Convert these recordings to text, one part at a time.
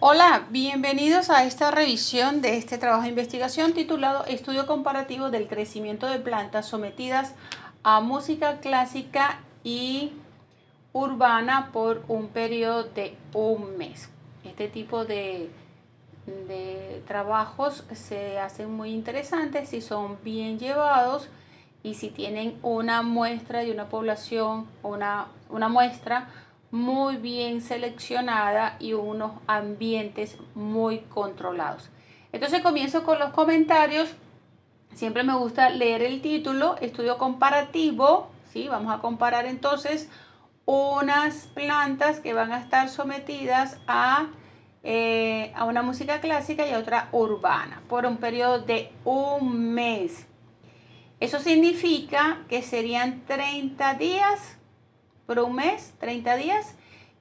Hola, bienvenidos a esta revisión de este trabajo de investigación titulado Estudio comparativo del crecimiento de plantas sometidas a música clásica y urbana por un periodo de un mes. Este tipo de trabajos se hacen muy interesantes si son bien llevados y si tienen una muestra de una población, una muestra muy bien seleccionada y unos ambientes muy controlados. Entonces comienzo con los comentarios. Siempre me gusta leer el título, estudio comparativo, ¿sí? Vamos a comparar entonces unas plantas que van a estar sometidas a una música clásica y a otra urbana por un periodo de un mes. Eso significa que serían 30 días por un mes, 30 días.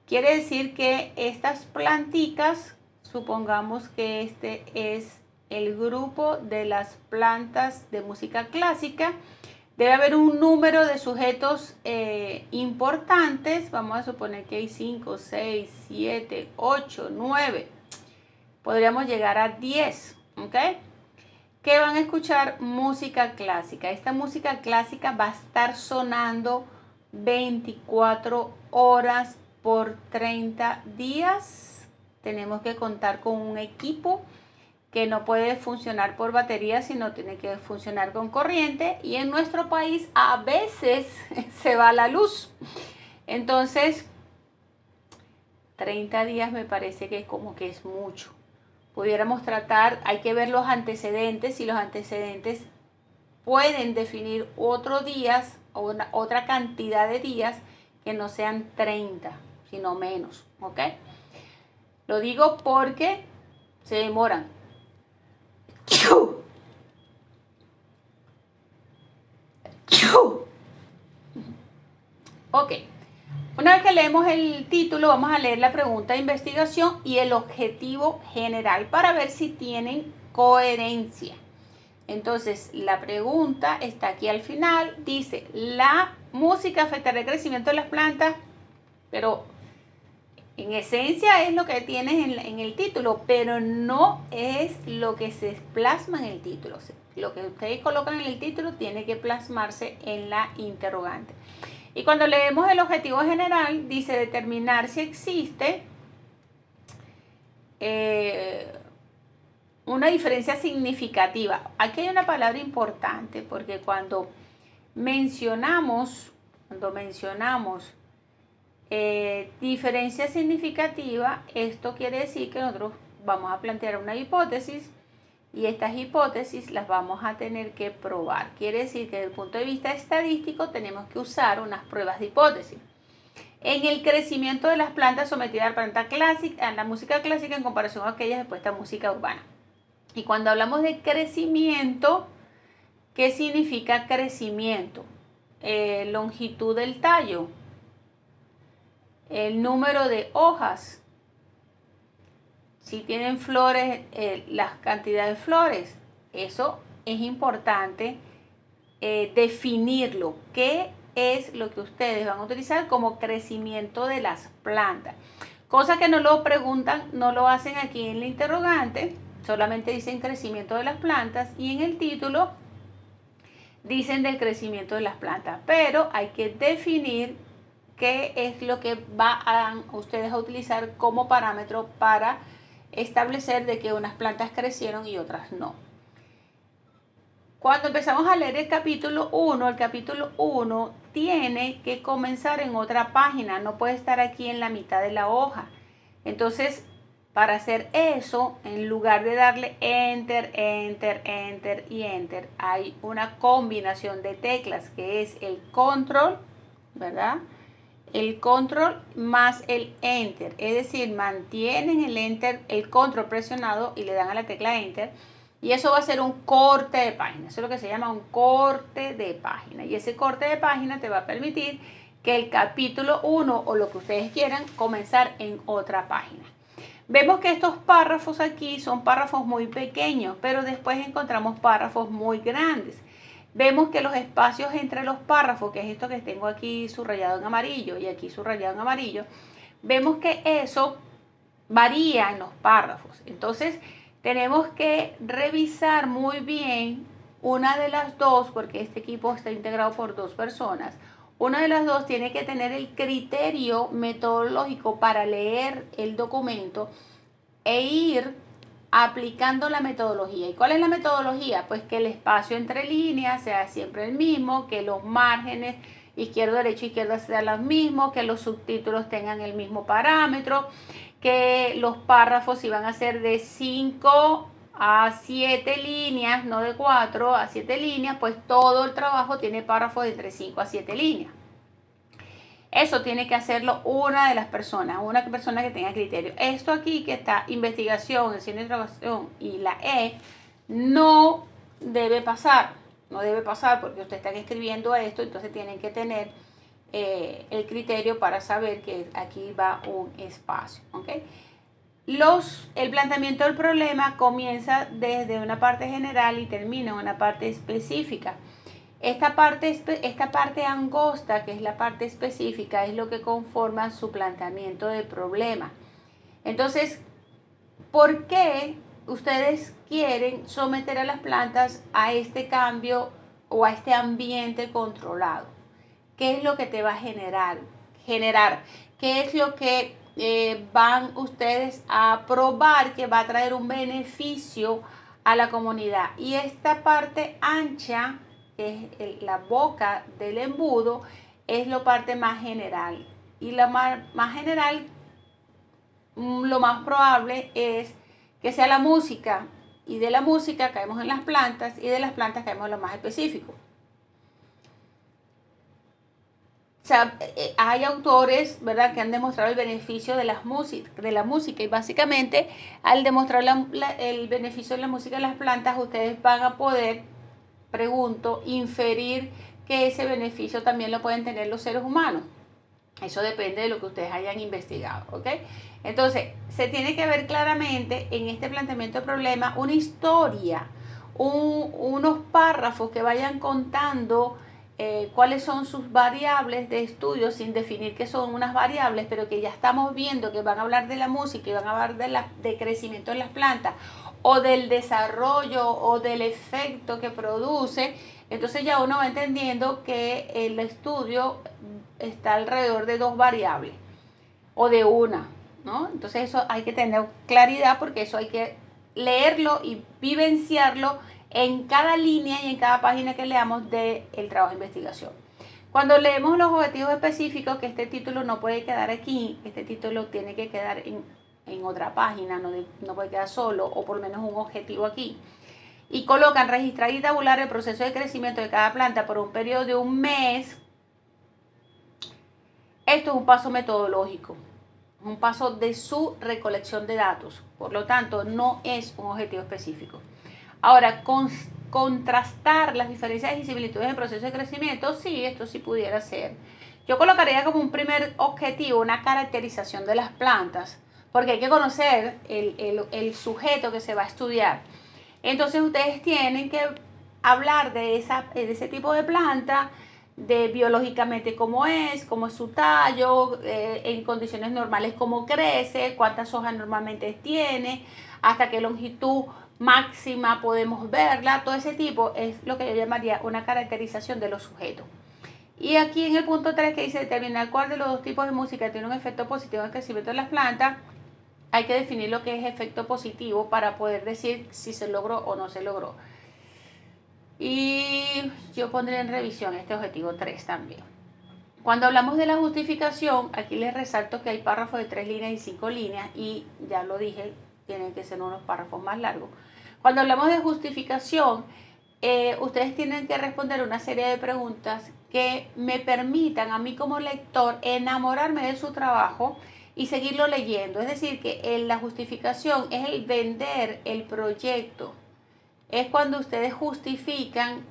Quiere decir que estas plantitas, supongamos que este es el grupo de las plantas de música clásica, debe haber un número de sujetos importantes. Vamos a suponer que hay 5, 6, 7, 8, 9. Podríamos llegar a 10, ¿ok? Que van a escuchar música clásica. Esta música clásica va a estar sonando 24 horas por 30 días. Tenemos que contar con un equipo que no puede funcionar por batería, sino tiene que funcionar con corriente, y en nuestro país a veces se va la luz. Entonces 30 días me parece que como que es mucho. Pudiéramos tratar, hay que ver los antecedentes, si los antecedentes pueden definir otros días o otra cantidad de días que no sean 30, sino menos, ¿ok? Lo digo porque se demoran. Ok, una vez que leemos el título, vamos a leer la pregunta de investigación y el objetivo general para ver si tienen coherencia. Entonces, la pregunta está aquí al final. Dice, ¿la música afectará el crecimiento de las plantas? Pero en esencia es lo que tienes en el título, pero no es lo que se plasma en el título. Lo que ustedes colocan en el título tiene que plasmarse en la interrogante. Y cuando leemos el objetivo general, dice determinar si existe una diferencia significativa. Aquí hay una palabra importante porque cuando mencionamos diferencia significativa, esto quiere decir que nosotros vamos a plantear una hipótesis y estas hipótesis las vamos a tener que probar. Quiere decir que desde el punto de vista estadístico tenemos que usar unas pruebas de hipótesis. En el crecimiento de las plantas sometidas a la planta clásica, a la música clásica en comparación a aquellas expuestas a música urbana. Y cuando hablamos de crecimiento, ¿qué significa crecimiento? Longitud del tallo, el número de hojas, si tienen flores, la cantidad de flores. Eso es importante definirlo. ¿Qué es lo que ustedes van a utilizar como crecimiento de las plantas? Cosa que no lo preguntan, no lo hacen aquí en la interrogante, solamente dicen crecimiento de las plantas y en el título dicen del crecimiento de las plantas, pero hay que definir qué es lo que van ustedes a utilizar como parámetro para establecer de que unas plantas crecieron y otras no. Cuando empezamos a leer el capítulo 1 tiene que comenzar en otra página, no puede estar aquí en la mitad de la hoja. Entonces, para hacer eso, en lugar de darle enter, enter, enter y enter, hay una combinación de teclas que es el control, ¿verdad? El control más el enter, es decir, mantienen el enter, el control presionado y le dan a la tecla enter. Y eso va a ser un corte de página. Eso es lo que se llama un corte de página. Y ese corte de página te va a permitir que el capítulo 1 o lo que ustedes quieran comenzar en otra página. Vemos que estos párrafos aquí son párrafos muy pequeños, pero después encontramos párrafos muy grandes. Vemos que los espacios entre los párrafos, que es esto que tengo aquí subrayado en amarillo y aquí subrayado en amarillo, vemos que eso varía en los párrafos. Entonces, tenemos que revisar muy bien una de las dos, porque este equipo está integrado por 2 personas. Una de las dos tiene que tener el criterio metodológico para leer el documento e ir aplicando la metodología. ¿Y cuál es la metodología? Pues que el espacio entre líneas sea siempre el mismo, que los márgenes izquierdo, derecho, izquierda sean los mismos, que los subtítulos tengan el mismo parámetro, que los párrafos, si van a ser de 5 a 7 líneas, no de 4 a 7 líneas, pues todo el trabajo tiene párrafos de entre 5 a 7 líneas. Eso tiene que hacerlo una de las personas, una persona que tenga criterio. Esto aquí que está investigación, el signo de interrogación y la E, no debe pasar. No debe pasar porque ustedes están escribiendo esto, entonces tienen que tener el criterio para saber que aquí va un espacio. ¿Okay? El planteamiento del problema comienza desde una parte general y termina en una parte específica. Esta parte angosta, que es la parte específica, es lo que conforma su planteamiento de problema. Entonces, ¿por qué ustedes quieren someter a las plantas a este cambio o a este ambiente controlado? ¿Qué es lo que te va a generar? ¿Qué es lo que van ustedes a probar que va a traer un beneficio a la comunidad? Y esta parte ancha, que es la boca del embudo, es la parte más general. Y la más general, lo más probable es que sea la música. Y de la música caemos en las plantas y de las plantas caemos en lo más específico. O sea, hay autores, ¿verdad?, que han demostrado el beneficio de la música y básicamente al demostrar el beneficio de la música de las plantas, ustedes van a poder, pregunto, inferir que ese beneficio también lo pueden tener los seres humanos. Eso depende de lo que ustedes hayan investigado, ¿ok? Entonces, se tiene que ver claramente en este planteamiento de problema una historia, unos párrafos que vayan contando cuáles son sus variables de estudio sin definir qué son unas variables, pero que ya estamos viendo que van a hablar de la música y van a hablar de crecimiento en las plantas o del desarrollo o del efecto que produce. Entonces ya uno va entendiendo que el estudio está alrededor de 2 variables o de una, ¿no? Entonces eso hay que tener claridad porque eso hay que leerlo y vivenciarlo en cada línea y en cada página que leamos del trabajo de investigación. Cuando leemos los objetivos específicos, que este título no puede quedar aquí, este título tiene que quedar en otra página, no puede quedar solo, o por lo menos un objetivo aquí. Y colocan registrar y tabular el proceso de crecimiento de cada planta por un periodo de un mes. Esto es un paso metodológico, un paso de su recolección de datos, por lo tanto no es un objetivo específico. Ahora, contrastar las diferencias y similitudes en el proceso de crecimiento, sí, esto sí pudiera ser. Yo colocaría como un primer objetivo una caracterización de las plantas, porque hay que conocer el sujeto que se va a estudiar. Entonces ustedes tienen que hablar de ese tipo de planta, de biológicamente cómo es su tallo, en condiciones normales cómo crece, cuántas hojas normalmente tiene, hasta qué longitud máxima podemos verla. Todo ese tipo es lo que yo llamaría una caracterización de los sujetos. Y aquí en el punto 3 que dice determinar cuál de los 2 tipos de música tiene un efecto positivo en el crecimiento de las plantas, hay que definir lo que es efecto positivo para poder decir si se logró o no se logró. Y yo pondré en revisión este objetivo 3 también. Cuando hablamos de la justificación, aquí les resalto que hay párrafos de 3 líneas y 5 líneas y ya lo dije, tienen que ser unos párrafos más largos. Cuando hablamos de justificación, ustedes tienen que responder una serie de preguntas que me permitan a mí como lector enamorarme de su trabajo y seguirlo leyendo. Es decir, que la justificación es el vender el proyecto. Es cuando ustedes justifican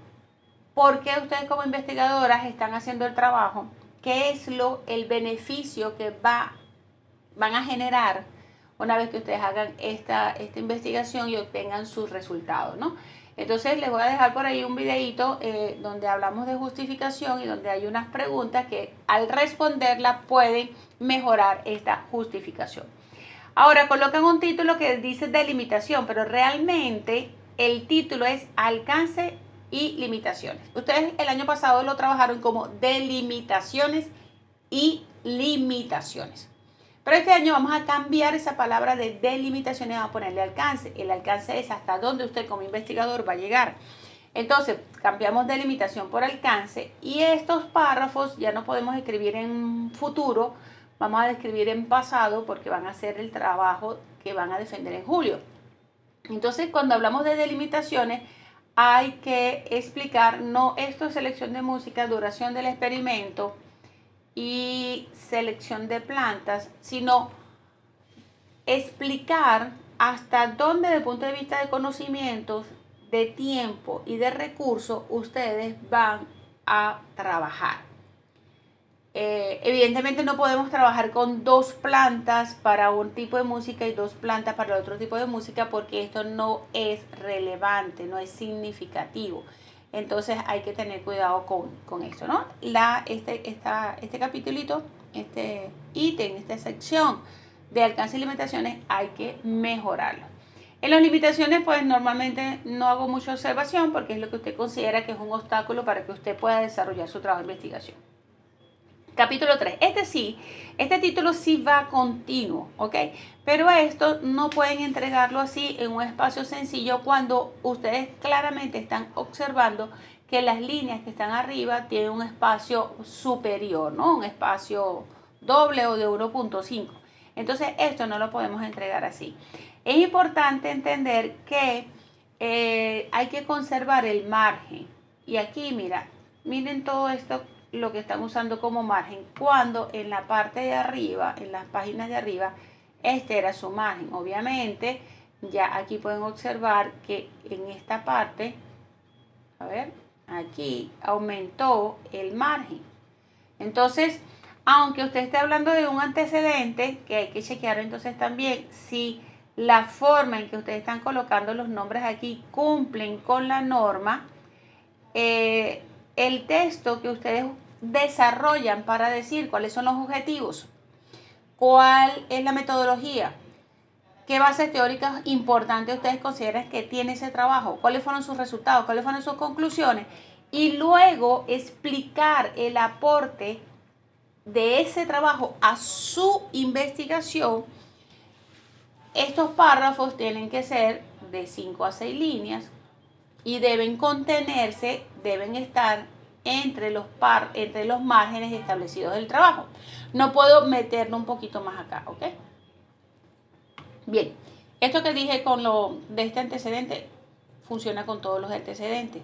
por qué ustedes como investigadoras están haciendo el trabajo, qué es el beneficio que van a generar una vez que ustedes hagan esta investigación y obtengan sus resultados, ¿no? Entonces les voy a dejar por ahí un videito donde hablamos de justificación y donde hay unas preguntas que al responderlas pueden mejorar esta justificación. Ahora colocan un título que dice delimitación, pero realmente el título es alcance y limitaciones. Ustedes el año pasado lo trabajaron como delimitaciones y limitaciones. Pero este año vamos a cambiar esa palabra de delimitaciones, vamos a ponerle alcance. El alcance es hasta dónde usted como investigador va a llegar. Entonces, cambiamos delimitación por alcance y estos párrafos ya no podemos escribir en futuro, vamos a escribir en pasado porque van a ser el trabajo que van a defender en julio. Entonces, cuando hablamos de delimitaciones, hay que explicar, no esto es selección de música, duración del experimento y selección de plantas, sino explicar hasta dónde, desde el punto de vista de conocimientos, de tiempo y de recursos, ustedes van a trabajar. Evidentemente no podemos trabajar con 2 plantas para un tipo de música y 2 plantas para otro tipo de música porque esto no es relevante, no es significativo. Entonces hay que tener cuidado con esto, ¿no? Este capitulito, este ítem, esta sección de alcance y limitaciones hay que mejorarlo. En las limitaciones, pues normalmente no hago mucha observación porque es lo que usted considera que es un obstáculo para que usted pueda desarrollar su trabajo de investigación. Capítulo 3. Este título sí va continuo, ¿ok? Pero esto no pueden entregarlo así en un espacio sencillo cuando ustedes claramente están observando que las líneas que están arriba tienen un espacio superior, ¿no? Un espacio doble o de 1.5. Entonces esto no lo podemos entregar así. Es importante entender que hay que conservar el margen. Y aquí, miren todo esto, lo que están usando como margen, cuando en la parte de arriba, en las páginas de arriba, este era su margen. Obviamente, ya aquí pueden observar que en esta parte, a ver, aquí aumentó el margen. Entonces, aunque usted esté hablando de un antecedente, que hay que chequear entonces también si la forma en que ustedes están colocando los nombres aquí cumplen con la norma, el texto que ustedes desarrollan para decir cuáles son los objetivos, cuál es la metodología, qué bases teóricas importantes ustedes consideran que tiene ese trabajo, cuáles fueron sus resultados, cuáles fueron sus conclusiones, y luego explicar el aporte de ese trabajo a su investigación. Estos párrafos tienen que ser de 5 a 6 líneas y deben contenerse, deben estar entre los márgenes establecidos del trabajo. No puedo meterlo un poquito más acá, ¿ok? Bien, esto que dije con lo de este antecedente funciona con todos los antecedentes.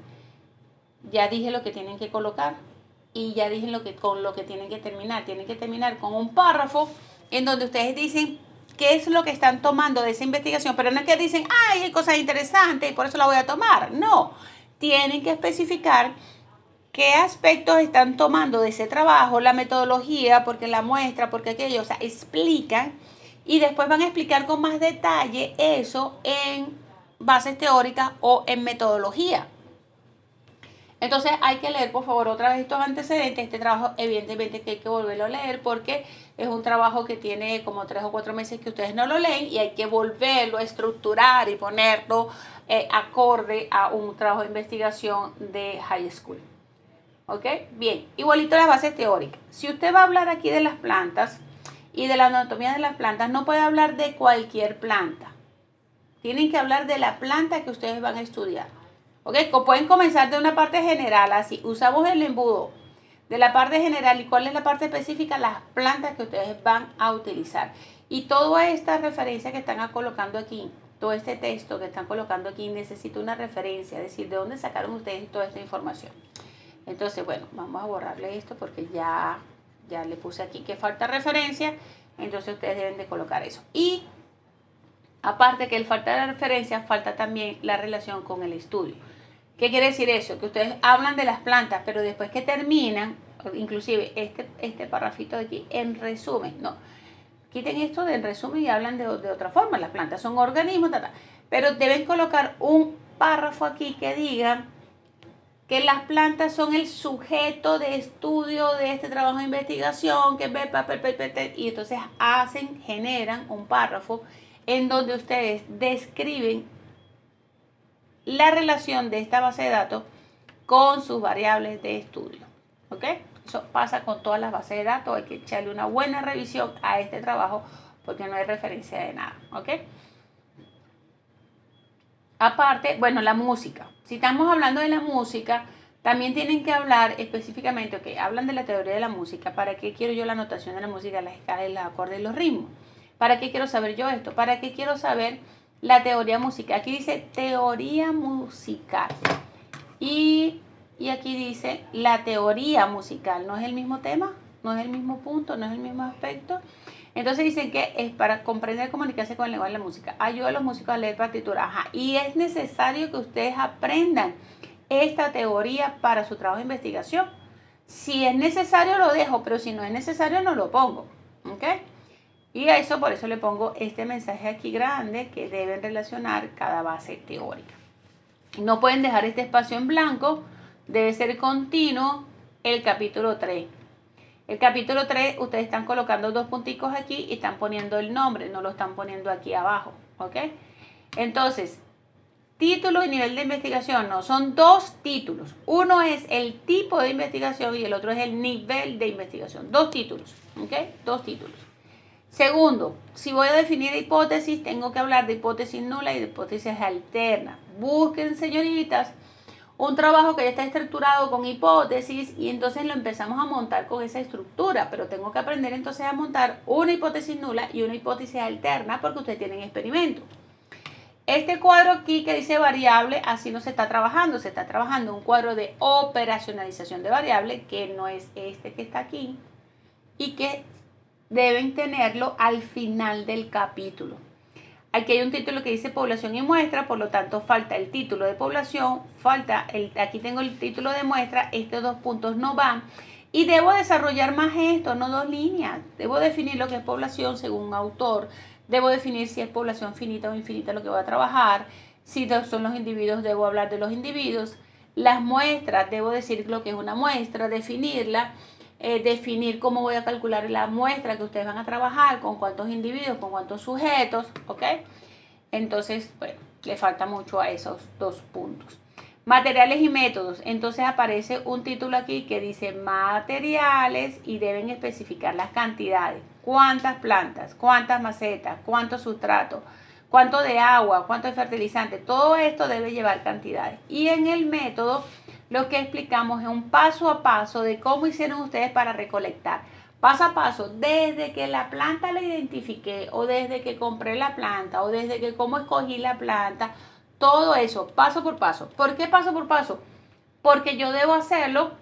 Ya dije lo que tienen que colocar y ya dije con lo que tienen que terminar. Tienen que terminar con un párrafo en donde ustedes dicen qué es lo que están tomando de esa investigación, pero no es que dicen, ay, hay cosas interesantes y por eso la voy a tomar. No, tienen que especificar qué aspectos están tomando de ese trabajo, la metodología, porque la muestra, porque aquello, o sea, explican y después van a explicar con más detalle eso en bases teóricas o en metodología. Entonces hay que leer, por favor, otra vez estos antecedentes. Este trabajo, evidentemente, que hay que volverlo a leer porque es un trabajo que tiene como 3 o 4 meses que ustedes no lo leen y hay que volverlo a estructurar y ponerlo acorde a un trabajo de investigación de high school. ¿Ok? Bien, igualito las bases teóricas. Si usted va a hablar aquí de las plantas y de la anatomía de las plantas, no puede hablar de cualquier planta. Tienen que hablar de la planta que ustedes van a estudiar. ¿Ok? Pueden comenzar de una parte general, así. Usamos el embudo de la parte general. ¿Y cuál es la parte específica? Las plantas que ustedes van a utilizar. Y toda esta referencia que están colocando aquí, todo este texto que están colocando aquí, necesita una referencia, es decir, de dónde sacaron ustedes toda esta información. Entonces, bueno, vamos a borrarle esto porque ya le puse aquí que falta referencia. Entonces, ustedes deben de colocar eso. Y aparte que el falta de referencia, falta también la relación con el estudio. ¿Qué quiere decir eso? Que ustedes hablan de las plantas, pero después que terminan, inclusive este parrafito de aquí, en resumen, no, quiten esto de en resumen y hablan de otra forma. Las plantas son organismos, pero deben colocar un párrafo aquí que diga que las plantas son el sujeto de estudio de este trabajo de investigación, que y entonces generan un párrafo en donde ustedes describen la relación de esta base de datos con sus variables de estudio. ¿Ok? Eso pasa con todas las bases de datos. Hay que echarle una buena revisión a este trabajo porque no hay referencia de nada. ¿Ok? Aparte, bueno, la música. Si estamos hablando de la música, también tienen que hablar específicamente, ok, hablan de la teoría de la música. ¿Para qué quiero yo la notación de la música, las escalas, los acordes y los ritmos? ¿Para qué quiero saber yo esto? ¿Para qué quiero saber la teoría musical? Aquí dice teoría musical. Y aquí dice la teoría musical. ¿No es el mismo tema? ¿No es el mismo punto? ¿No es el mismo aspecto? Entonces dicen que es para comprender y comunicarse con el lenguaje de la música. Ayuda a los músicos a leer partitura. Ajá. Y es necesario que ustedes aprendan esta teoría para su trabajo de investigación. Si es necesario lo dejo, pero si no es necesario no lo pongo. ¿Ok? Y a eso, por eso le pongo este mensaje aquí grande que deben relacionar cada base teórica. No pueden dejar este espacio en blanco. Debe ser continuo el capítulo 3. El capítulo 3, ustedes están colocando dos punticos aquí y están poniendo el nombre, no lo están poniendo aquí abajo, ¿ok? Entonces, título y nivel de investigación, no, son dos títulos. Uno es el tipo de investigación y el otro es el nivel de investigación. Dos títulos, ¿ok? Dos títulos. Segundo, si voy a definir hipótesis, tengo que hablar de hipótesis nula y de hipótesis alterna. Busquen, señoritas, un trabajo que ya está estructurado con hipótesis y entonces lo empezamos a montar con esa estructura, pero tengo que aprender entonces a montar una hipótesis nula y una hipótesis alterna porque ustedes tienen experimento. Este cuadro aquí que dice variable, así no se está trabajando, se está trabajando un cuadro de operacionalización de variable que no es este que está aquí y que deben tenerlo al final del capítulo. Aquí hay un título que dice población y muestra, por lo tanto falta el título de población, aquí tengo el título de muestra, estos dos puntos no van. Y debo desarrollar más esto, no dos líneas. Debo definir lo que es población según un autor. Debo definir si es población finita o infinita lo que voy a trabajar. Si son los individuos, debo hablar de los individuos. Las muestras, debo decir lo que es una muestra, definirla. Definir cómo voy a calcular la muestra que ustedes van a trabajar, con cuántos individuos, con cuántos sujetos, ¿ok? Entonces, bueno, le falta mucho a esos dos puntos. Materiales y métodos. Entonces aparece un título aquí que dice materiales y deben especificar las cantidades. ¿Cuántas plantas? ¿Cuántas macetas? ¿Cuánto sustrato? ¿Cuánto de agua? ¿Cuánto de fertilizante? Todo esto debe llevar cantidades. Y en el método lo que explicamos es un paso a paso de cómo hicieron ustedes para recolectar. Paso a paso, desde que la planta la identifiqué, o desde que compré la planta, o desde que cómo escogí la planta, todo eso, paso por paso. ¿Por qué paso por paso? Porque yo debo hacerlo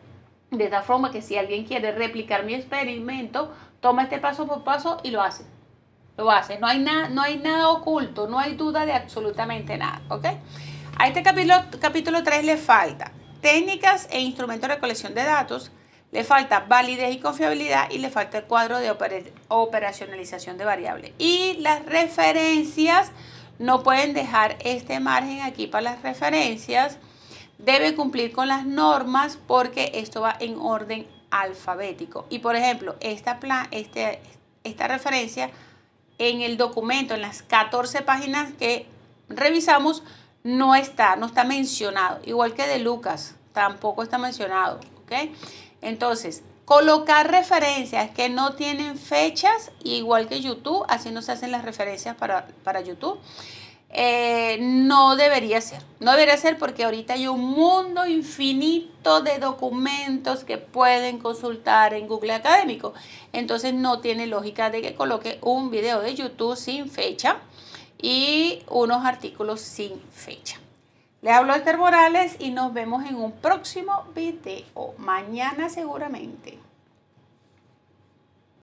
de tal forma que si alguien quiere replicar mi experimento, toma este paso por paso y lo hace. Lo hace. No hay nada oculto, no hay duda de absolutamente nada, ¿ok? A este capítulo 3 le falta técnicas e instrumentos de recolección de datos, le falta validez y confiabilidad y le falta el cuadro de operacionalización de variables. Y las referencias, no pueden dejar este margen aquí para las referencias, debe cumplir con las normas porque esto va en orden alfabético. Y por ejemplo, esta referencia en el documento, en las 14 páginas que revisamos, no está mencionado, igual que de Lucas, tampoco está mencionado, ¿ok? Entonces, colocar referencias que no tienen fechas, igual que YouTube, así no se hacen las referencias para YouTube, no debería ser porque ahorita hay un mundo infinito de documentos que pueden consultar en Google Académico, entonces no tiene lógica de que coloque un video de YouTube sin fecha y unos artículos sin fecha. Les hablo Esther Morales y nos vemos en un próximo video, mañana seguramente.